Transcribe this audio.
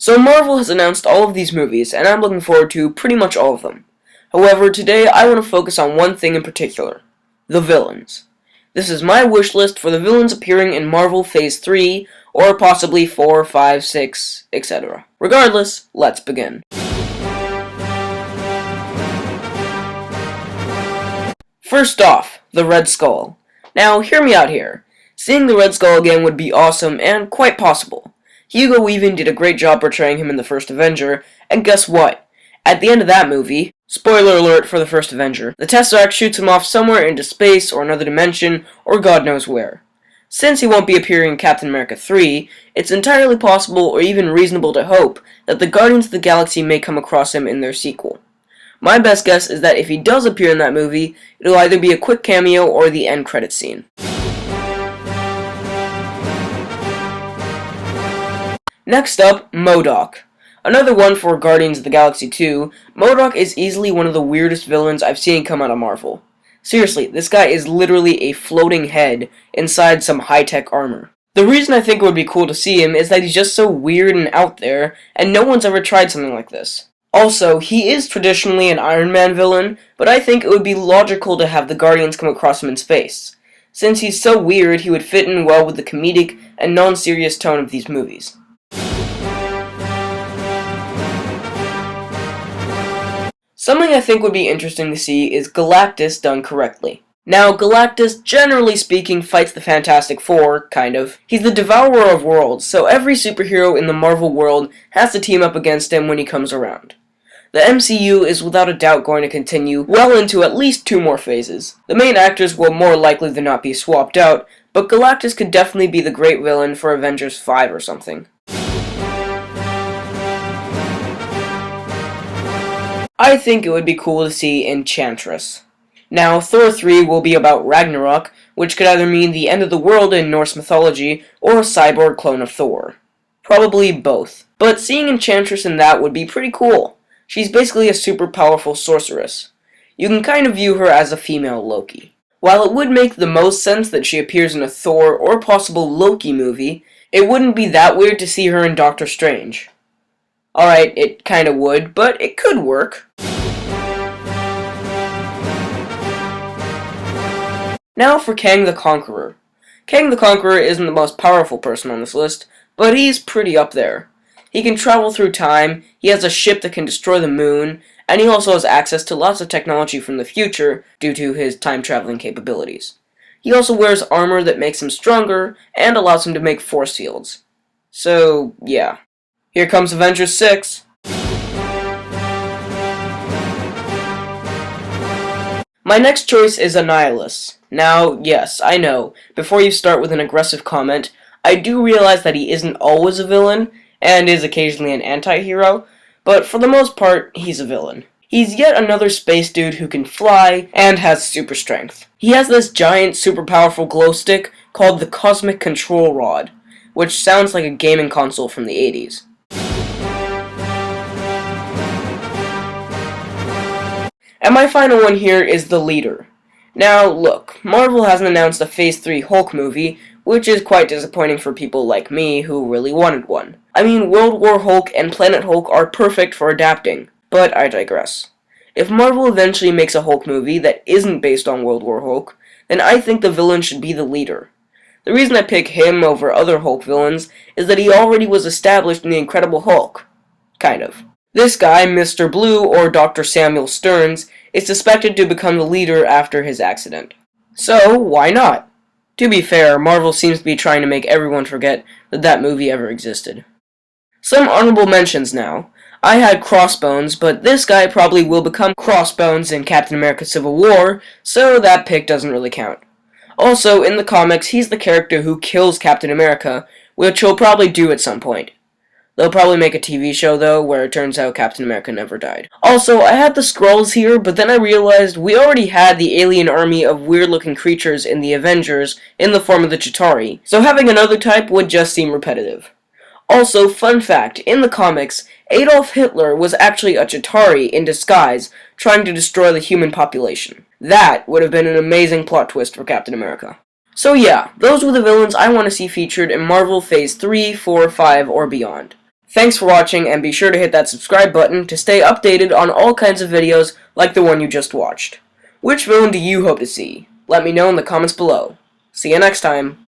So Marvel has announced all of these movies, and I'm looking forward to pretty much all of them. However, today I want to focus on one thing in particular: the villains. This is my wish list for the villains appearing in Marvel Phase 3, or possibly 4, 5, 6, etc. Regardless, let's begin. First off, the Red Skull. Now, hear me out here. Seeing the Red Skull again would be awesome and quite possible. Hugo Weaving did a great job portraying him in the first Avenger, and guess what? At the end of that movie, spoiler alert for the first Avenger, the Tesseract shoots him off somewhere into space or another dimension, or God knows where. Since he won't be appearing in Captain America 3, it's entirely possible or even reasonable to hope that the Guardians of the Galaxy may come across him in their sequel. My best guess is that if he does appear in that movie, it'll either be a quick cameo or the end credits scene. Next up, MODOK. Another one for Guardians of the Galaxy 2, MODOK is easily one of the weirdest villains I've seen come out of Marvel. Seriously, this guy is literally a floating head inside some high-tech armor. The reason I think it would be cool to see him is that he's just so weird and out there, and no one's ever tried something like this. Also, he is traditionally an Iron Man villain, but I think it would be logical to have the Guardians come across him in space. Since he's so weird, he would fit in well with the comedic and non-serious tone of these movies. Something I think would be interesting to see is Galactus done correctly. Now, Galactus, generally speaking, fights the Fantastic Four, kind of. He's the devourer of worlds, so every superhero in the Marvel world has to team up against him when he comes around. The MCU is without a doubt going to continue well into at least 2 more phases. The main actors will more likely than not be swapped out, but Galactus could definitely be the great villain for Avengers 5 or something. I think it would be cool to see Enchantress. Now, Thor 3 will be about Ragnarok, which could either mean the end of the world in Norse mythology, or a cyborg clone of Thor. Probably both. But seeing Enchantress in that would be pretty cool. She's basically a super powerful sorceress. You can kind of view her as a female Loki. While it would make the most sense that she appears in a Thor or possible Loki movie, it wouldn't be that weird to see her in Doctor Strange. Alright, it kinda would, but it could work. Now for Kang the Conqueror. Kang the Conqueror isn't the most powerful person on this list, but he's pretty up there. He can travel through time, he has a ship that can destroy the moon, and he also has access to lots of technology from the future due to his time-traveling capabilities. He also wears armor that makes him stronger, and allows him to make force fields. So, yeah. Here comes Avengers 6. My next choice is Annihilus. Now, yes, I know, before you start with an aggressive comment, I do realize that he isn't always a villain, and is occasionally an anti-hero, but for the most part, he's a villain. He's yet another space dude who can fly, and has super strength. He has this giant, super powerful glow stick called the Cosmic Control Rod, which sounds like a gaming console from the 80s. And my final one here is the Leader. Now, look, Marvel hasn't announced a Phase 3 Hulk movie, which is quite disappointing for people like me who really wanted one. I mean, World War Hulk and Planet Hulk are perfect for adapting, but I digress. If Marvel eventually makes a Hulk movie that isn't based on World War Hulk, then I think the villain should be the Leader. The reason I pick him over other Hulk villains is that he already was established in The Incredible Hulk. Kind of. This guy, Mr. Blue, or Dr. Samuel Stearns, is suspected to become the Leader after his accident. So, why not? To be fair, Marvel seems to be trying to make everyone forget that that movie ever existed. Some honorable mentions now. I had Crossbones, but this guy probably will become Crossbones in Captain America Civil War, so that pick doesn't really count. Also, in the comics, he's the character who kills Captain America, which he'll probably do at some point. They'll probably make a TV show, though, where it turns out Captain America never died. Also, I had the Skrulls here, but then I realized we already had the alien army of weird-looking creatures in the Avengers in the form of the Chitauri, so having another type would just seem repetitive. Also, fun fact, in the comics, Adolf Hitler was actually a Chitauri in disguise, trying to destroy the human population. That would have been an amazing plot twist for Captain America. So yeah, those were the villains I want to see featured in Marvel Phase 3, 4, 5, or beyond. Thanks for watching, and be sure to hit that subscribe button to stay updated on all kinds of videos like the one you just watched. Which villain do you hope to see? Let me know in the comments below. See you next time.